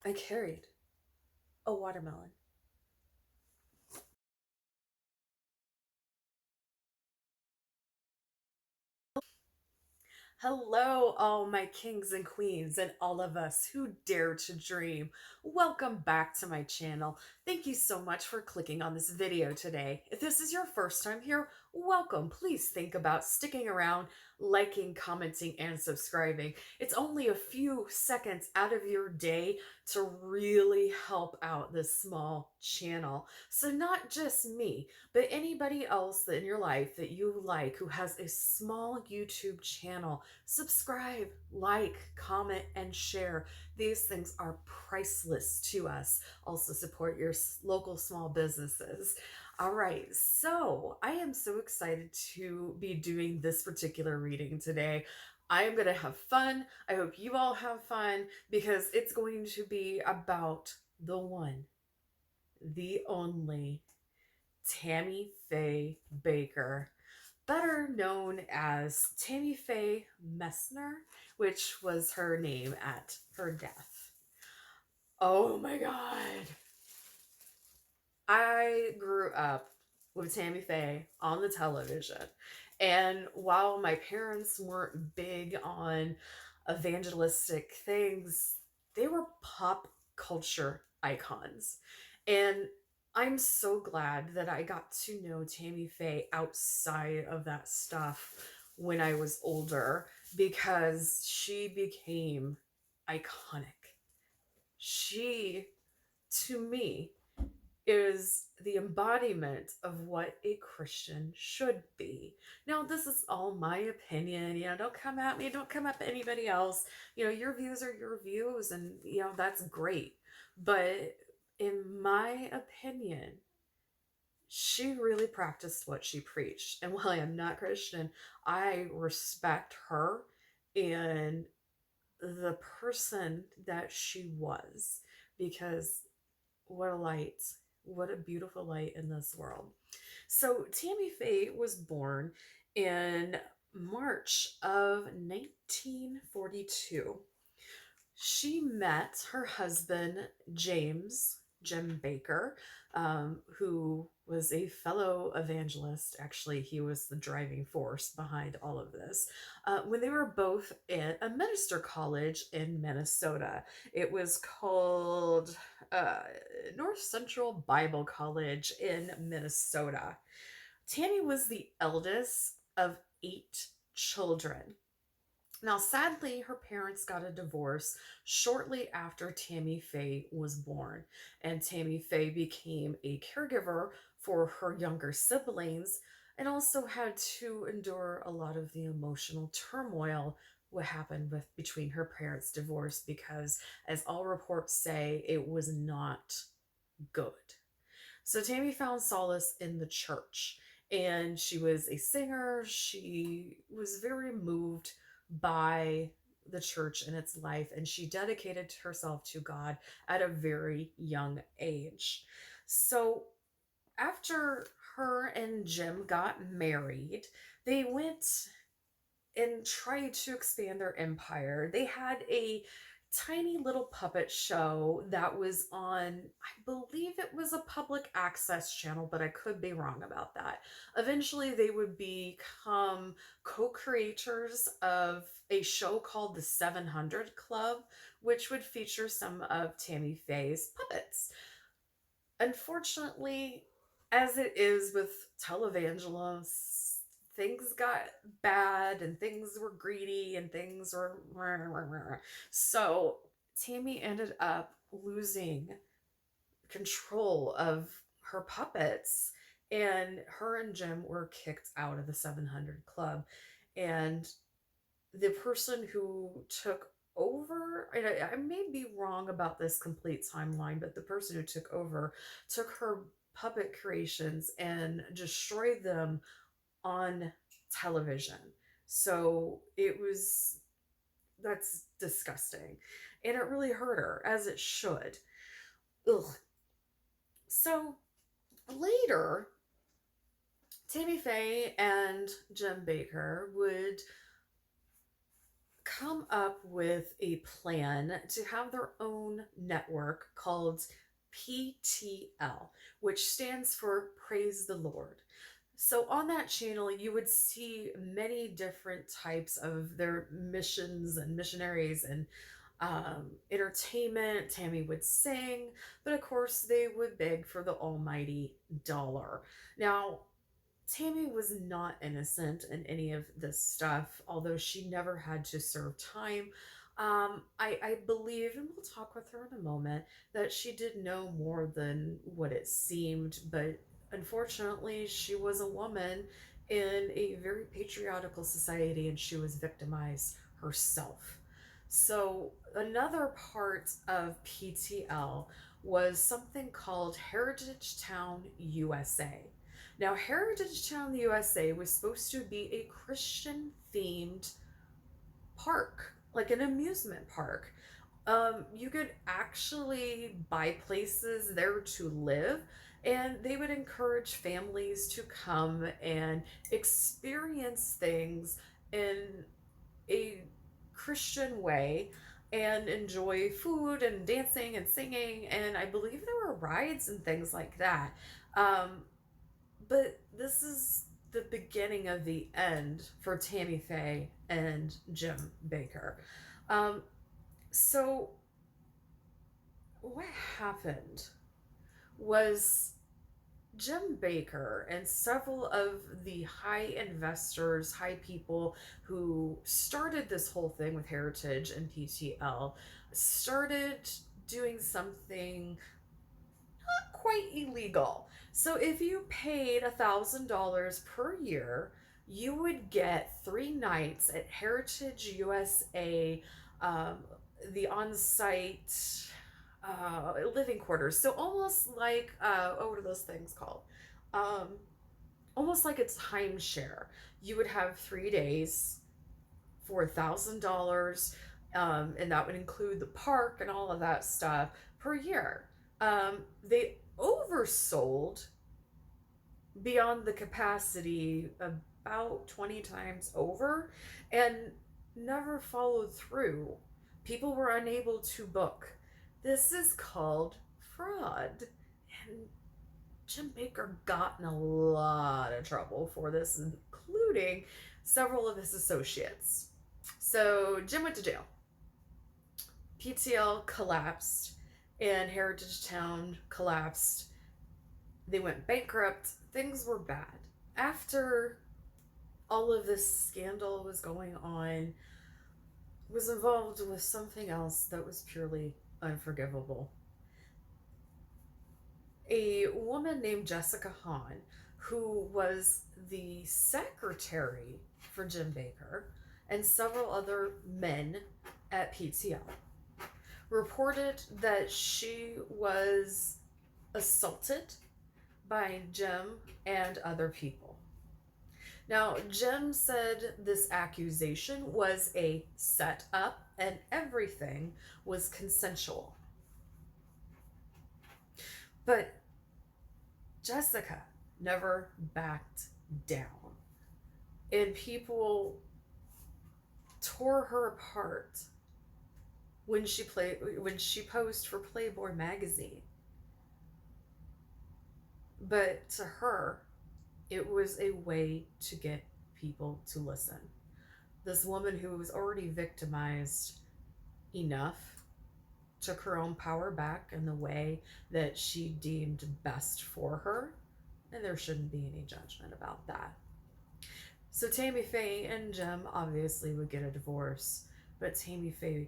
I carried a watermelon. Hello, all my kings and queens, and all of us who dare to dream. Welcome back to my channel. Thank you so much for clicking on this video today. If this is your first time here, welcome. Please think about sticking around, liking, commenting, and subscribing. It's only a few seconds out of your day to really help out this small channel. So, not just me, but anybody else in your life that you like who has a small YouTube channel, subscribe, like, comment, and share. These things are priceless to us. Also, support your local small businesses. All right, so I am so excited to be doing this particular reading today. I am going to have fun. I hope you all have fun because it's going to be about the one, the only Tammy Faye Baker, better known as Tammy Faye Messner, which was her name at her death. Oh my God. I grew up with Tammy Faye on the television. And while my parents weren't big on evangelistic things, they were pop culture icons. And I'm so glad that I got to know Tammy Faye outside of that stuff when I was older because she became iconic. She, to me, is the embodiment of what a Christian should be. Now, this is all my opinion. Don't come at me. Don't come at anybody else. Your views are your views, and, that's great. But in my opinion, she really practiced what she preached. And while I am not Christian, I respect her and the person that she was because what a light. What a beautiful light in this world. So, Tammy Faye was born in March of 1942. She met her husband, Jim Baker, who was a fellow evangelist. Actually, he was the driving force behind all of this. When they were both at a minister college in Minnesota, it was called uh, North Central Bible College in Minnesota. Tammy was the eldest of 8 children. Now, sadly, her parents got a divorce shortly after Tammy Faye was born, and Tammy Faye became a caregiver for her younger siblings and also had to endure a lot of the emotional turmoil what happened with between her parents' divorce because, as all reports say, it was not good. So Tammy found solace in the church, and she was a singer. She was very moved by the church and its life, and she dedicated herself to God at a very young age. So after her and Jim got married, they went and tried to expand their empire. They had a tiny little puppet show that was on, I believe it was a public access channel, but I could be wrong about that. Eventually, they would become co creators of a show called The 700 Club, which would feature some of Tammy Faye's puppets. Unfortunately, as it is with televangelists, things got bad and things were greedy and things were. So Tammy ended up losing control of her puppets, and her and Jim were kicked out of the 700 Club. And the person who took over, and I may be wrong about this complete timeline, but the person who took over took her puppet creations and destroyed them on television. So that's disgusting. And it really hurt her, as it should. Ugh. So later, Tammy Faye and Jim Baker would come up with a plan to have their own network called PTL, which stands for Praise the Lord. So on that channel, you would see many different types of their missions and missionaries and entertainment. Tammy would sing, but of course, they would beg for the almighty dollar. Now, Tammy was not innocent in any of this stuff, although she never had to serve time. I believe, and we'll talk with her in a moment, that she did know more than what it seemed, but unfortunately, she was a woman in a very patriarchal society and she was victimized herself. So, another part of PTL was something called Heritage Town USA. Now, Heritage Town, USA was supposed to be a Christian themed park, like an amusement park. You could actually buy places there to live, and they would encourage families to come and experience things in a Christian way and enjoy food and dancing and singing. And I believe there were rides and things like that. But this is the beginning of the end for Tammy Faye and Jim Baker. Um, so, what happened was Jim Baker and several of the high investors, high people who started this whole thing with Heritage and PTL started doing something quite illegal. So if you paid $1,000 per year, you would get 3 nights at Heritage USA, um, the on-site living quarters. So almost like oh, what are those things called? Um, Almost like it's timeshare. You would have 3 days for $1,000, and that would include the park and all of that stuff per year. They oversold beyond the capacity about 20 times over and never followed through. People were unable to book. This is called fraud. And Jim Baker got in a lot of trouble for this, including several of his associates. So Jim went to jail. PTL collapsed and Heritage Town collapsed. They went bankrupt. Things were bad. After all of this scandal was going on, was involved with something else that was purely unforgivable. A woman named Jessica Hahn, who was the secretary for Jim Baker and several other men at PTL, reported that she was assaulted by Jim and other people. Now, Jim said this accusation was a setup and everything was consensual. But Jessica never backed down. And people tore her apart when she posed for Playboy magazine. But to her, it was a way to get people to listen. This woman who was already victimized enough took her own power back in the way that she deemed best for her, and there shouldn't be any judgment about that. So Tammy Faye and Jim obviously would get a divorce, but Tammy Faye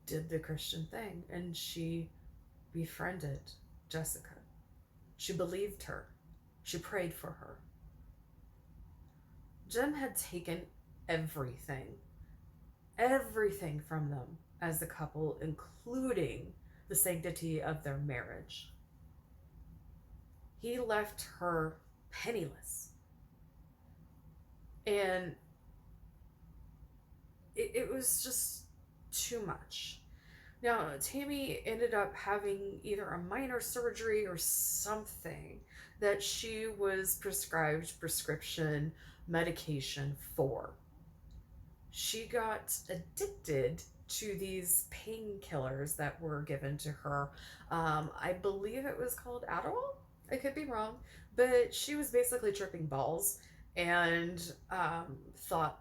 did the Christian thing and she befriended Jessica. She believed her. She prayed for her. Jim had taken everything from them as a couple, including the sanctity of their marriage. He left her penniless. And it was just too much. Now, Tammy ended up having either a minor surgery or something that she was prescribed prescription medication for. she got addicted to these painkillers that were given to her. I believe it was called Adderall. I could be wrong, but she was basically tripping balls and thought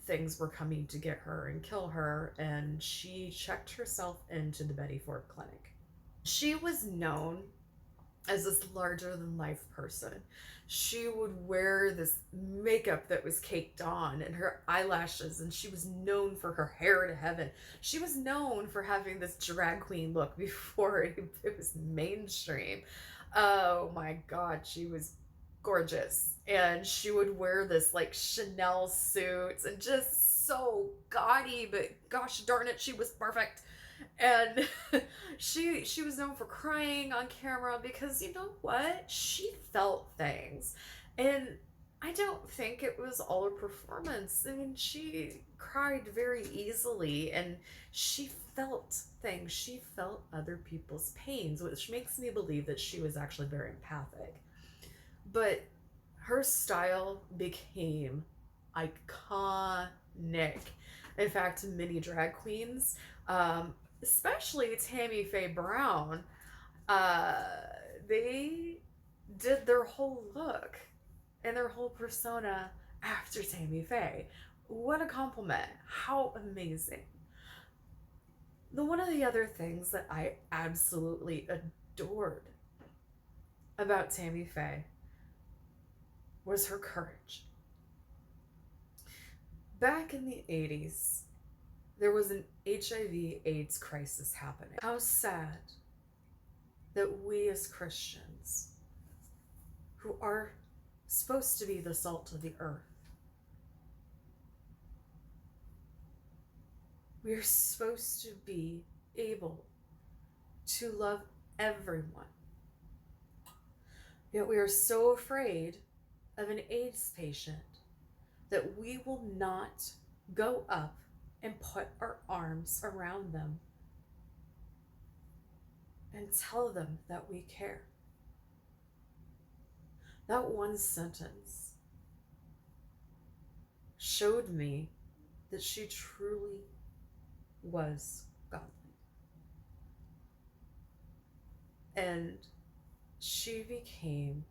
things were coming to get her and kill her, and she checked herself into the Betty Ford Clinic. She was known as this larger than life person. She would wear this makeup that was caked on and her eyelashes, and she was known for her hair to heaven. She was known for having this drag queen look before it was mainstream. Oh my God, she was gorgeous. And she would wear this like Chanel suits and just so gaudy, but gosh darn it, she was perfect. And she was known for crying on camera because you know what, she felt things. And I don't think it was all a performance. I mean, she cried very easily and she felt things. She felt other people's pains, which makes me believe that she was actually very empathic. But her style became iconic. In fact, many drag queens, especially Tammy Faye Brown, uh, they did their whole look and their whole persona after Tammy Faye. What a compliment. How amazing. One of the other things that I absolutely adored about Tammy Faye was her courage. Back in the 80s, there was an HIV/AIDS crisis happening. How sad that we as Christians, who are supposed to be the salt of the earth, we are supposed to be able to love everyone. Yet we are so afraid of an AIDS patient that we will not go up and put our arms around them and tell them that we care. That one sentence showed me that she truly was godly. And she became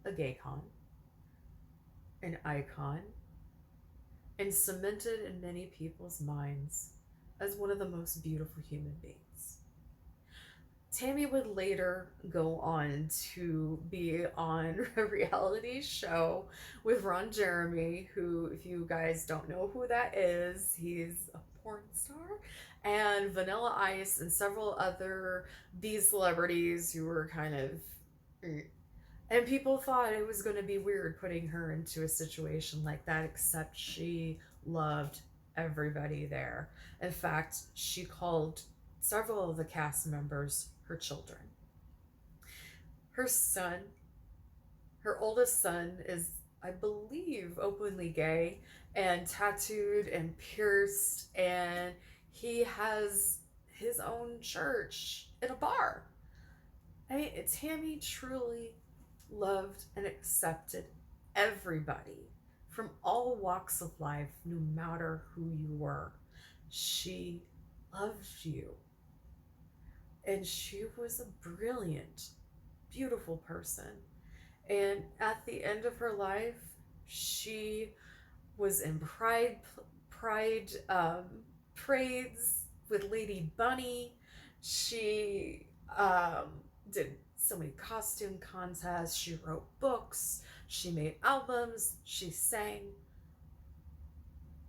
a gaycon, an icon, and cemented in many people's minds as one of the most beautiful human beings. Tammy would later go on to be on a reality show with Ron Jeremy, who, if you guys don't know who that is, he's a porn star, and Vanilla Ice and several other B celebrities who were kind of... And people thought it was going to be weird putting her into a situation like that, except she loved everybody there. In fact, she called several of the cast members her children. Her son, her oldest son, is, I believe, openly gay and tattooed and pierced, and he has his own church in a bar. I mean, Tammy truly loved and accepted everybody from all walks of life, no matter who you were. She loved you. And she was a brilliant, beautiful person. And at the end of her life, she was in parades with Lady Bunny. She did so many costume contests. She wrote books. She made albums. She sang.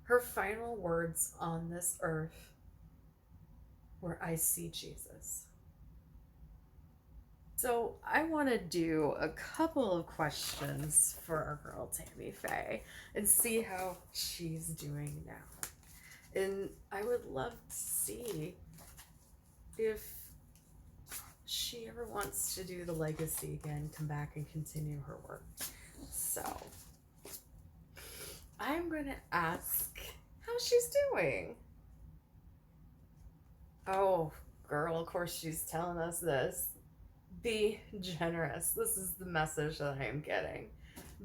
Her final words on this earth were, "I see Jesus." So I want to do a couple of questions for our girl Tammy Faye and see how she's doing now. And I would love to see if she ever wants to do the legacy again, come back and continue her work. So I'm going to ask how she's doing. Oh, girl, of course she's telling us this. Be generous. This is the message that I am getting.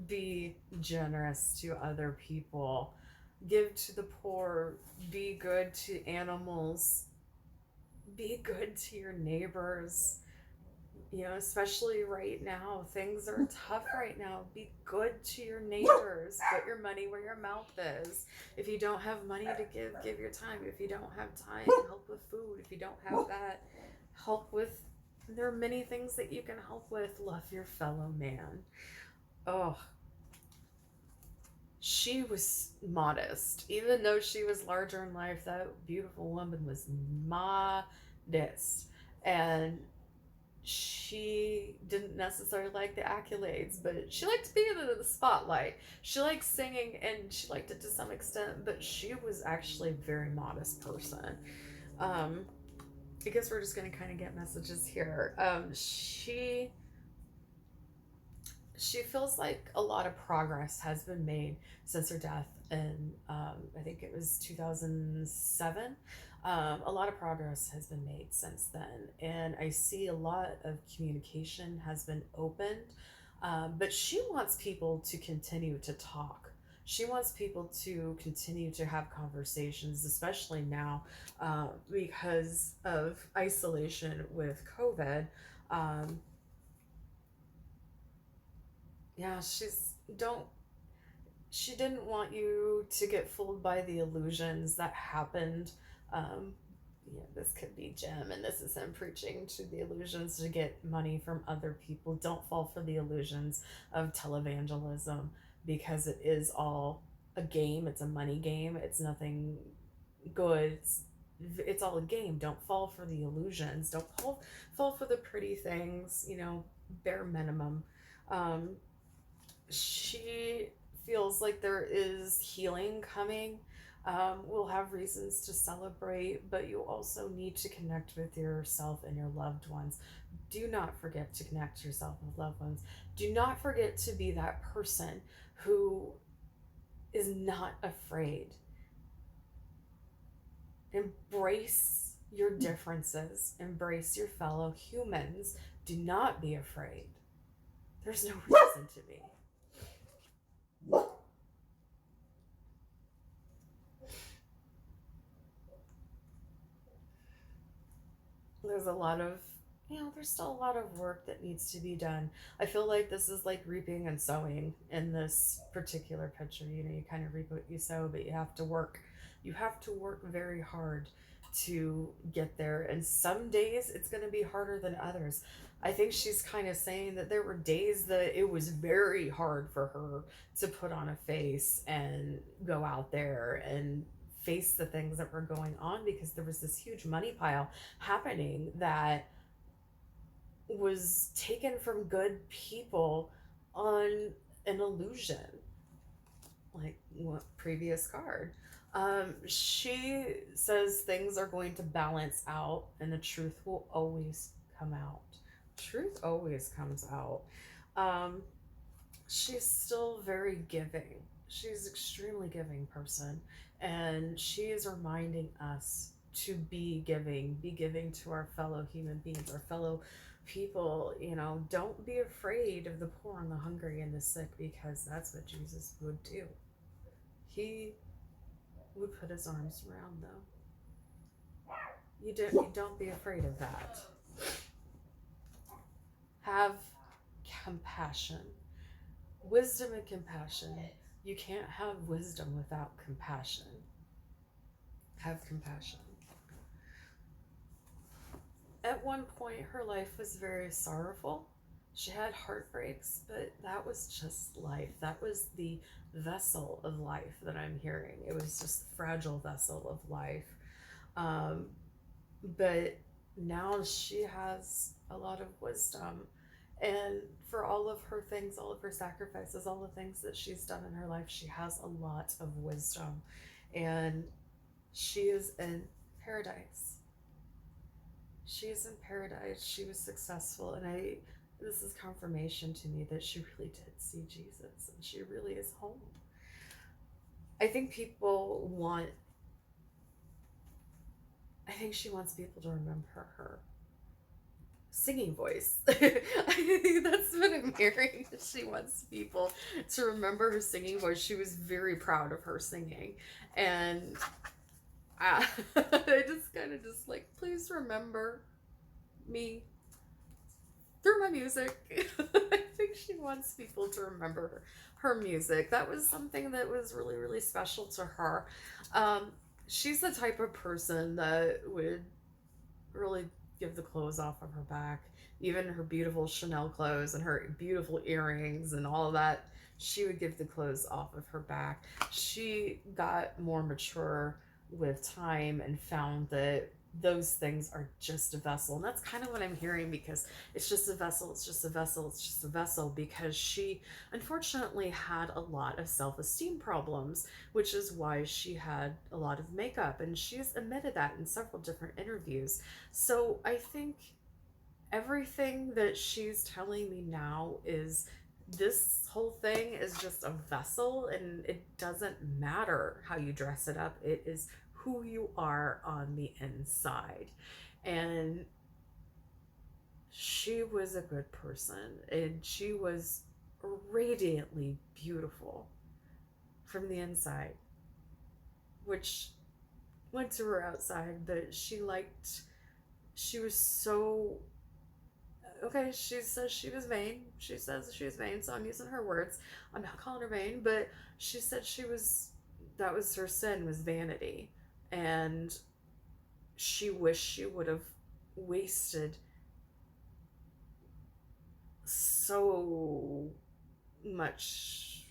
Be generous to other people. give to the poor, be good to animals, be good to your neighbors. Especially right now, things are tough right now. Be good to your neighbors. Put your money where your mouth is. If you don't have money to give your time. If you don't have time, help with food. If you don't have that, help with. There are many things that you can help with. Love your fellow man. Oh, she was modest. Even though she was larger in life, that beautiful woman was modest. And she didn't necessarily like the accolades, but she liked to be in the spotlight. She liked singing and she liked it to some extent, but she was actually a very modest person. Um, I guess we're just going to kind of get messages here. She feels like a lot of progress has been made since her death in I think it was 2007. A lot of progress has been made since then, and I see a lot of communication has been opened. But she wants people to continue to talk. She wants people to continue to have conversations, especially now because of isolation with COVID. Um, yeah, don't she didn't want you to get fooled by the illusions that happened. Um, this could be Jim, and this is him preaching to the illusions to get money from other people. Don't fall for the illusions of televangelism because it is all a game. It's a money game. It's nothing good. It's all a game. Don't fall for the illusions. Don't fall for the pretty things. Bare minimum. Um, she feels like there is healing coming. We'll have reasons to celebrate, but you also need to connect with yourself and your loved ones. Do not forget to connect yourself with loved ones. Do not forget to be that person who is not afraid. Embrace your differences, embrace your fellow humans. Do not be afraid. There's no reason to be. There's a lot of there's still a lot of work that needs to be done. I feel like this is like reaping and sowing in this particular picture. You kind of reap what you sow, but you have to work very hard to get there, and some days it's going to be harder than others. I think she's kind of saying that there were days that it was very hard for her to put on a face and go out there and face the things that were going on, because there was this huge money pile happening that was taken from good people on an illusion. Like what previous card. She says things are going to balance out and the truth will always come out. Truth always comes out. Um, she's still very giving. She's an extremely giving person, and she is reminding us to be giving to our fellow human beings, our fellow people. Don't be afraid of the poor and the hungry and the sick, because that's what Jesus would do. He would put his arms around them. You don't be afraid of that. Have compassion. Wisdom and compassion. You can't have wisdom without compassion. Have compassion. At one point, her life was very sorrowful. She had heartbreaks, but that was just life. That was the vessel of life that I'm hearing. It was just the fragile vessel of life. Um, but now she has a lot of wisdom. And for all of her things, all of her sacrifices, all the things that she's done in her life, she has a lot of wisdom. And she is in paradise. She is in paradise. She was successful. And this is confirmation to me that she really did see Jesus and she really is home. I think she wants people to remember her. singing voice. I think that's what I'm hearing. She wants people to remember her singing voice. She was very proud of her singing. And I just kind of just like, please remember me through my music. I think she wants people to remember her music. That was something that was really, really special to her. Um, she's the type of person that would really give the clothes off of her back. Even her beautiful Chanel clothes and her beautiful earrings and all of that, she would give the clothes off of her back. She got more mature with time and found that those things are just a vessel. And that's kind of what I'm hearing, because it's just a vessel, it's just a vessel, it's just a vessel, because she unfortunately had a lot of self-esteem problems, which is why she had a lot of makeup. And she's admitted that in several different interviews. So I think everything that she's telling me now is this whole thing is just a vessel, and it doesn't matter how you dress it up. It is who you are on the inside. And she was a good person, and she was radiantly beautiful from the inside, which went to her outside, but she was so okay. She says she was vain. She says she was vain, so I'm using her words. I'm not calling her vain, but she said she was, that was her sin, was vanity. And she wished she would have wasted so much.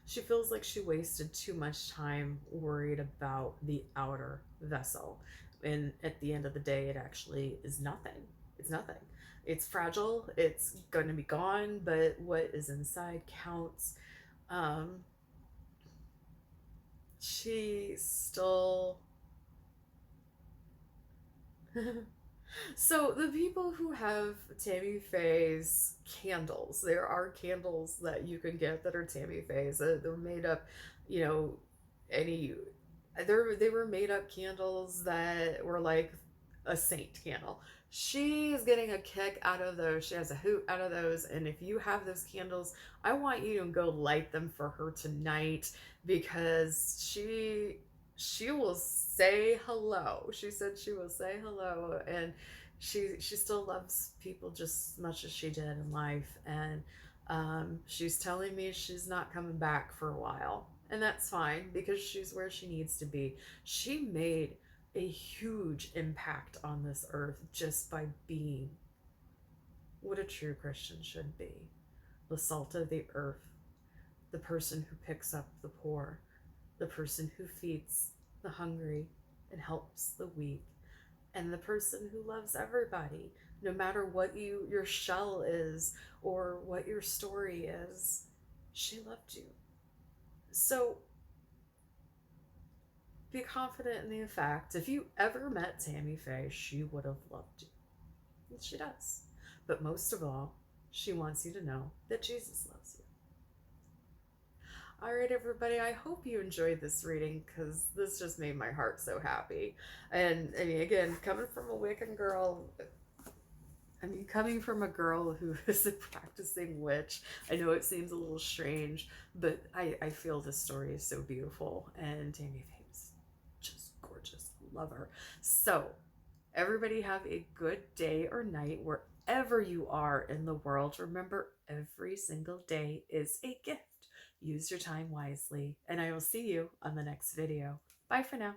She feels like she wasted too much time worried about the outer vessel. And at the end of the day, it actually is nothing. It's nothing. It's fragile. It's going to be gone, but what is inside counts. Um, she still. So the people who have Tammy Faye's candles, there are candles that you can get that are Tammy Faye's. They're made up, you know, any. They were made up candles that were like a saint candle. She's getting a kick out of those. She has a hoot out of those. And if you have those candles, I want you to go light them for her tonight, because she will say hello. She said she will say hello, and she still loves people just as much as she did in life. And she's telling me she's not coming back for a while, and that's fine, because she's where she needs to be. She made a huge impact on this earth just by being what a true Christian should be: the salt of the earth, the person who picks up the poor, the person who feeds the hungry and helps the weak, and the person who loves everybody, no matter what your shell is or what your story is. She loved you. So be confident in the fact, if you ever met Tammy Faye, she would have loved you. And she does. But most of all, she wants you to know that Jesus loves you. All right, everybody, I hope you enjoyed this reading, because this just made my heart so happy. And I mean, again, coming from a Wiccan girl, coming from a girl who is a practicing witch, I know it seems a little strange, but I feel this story is so beautiful, and Tammy Faye's just gorgeous. Love her. So, everybody have a good day or night wherever you are in the world. Remember, every single day is a gift. Use your time wisely, and I will see you on the next video. Bye for now.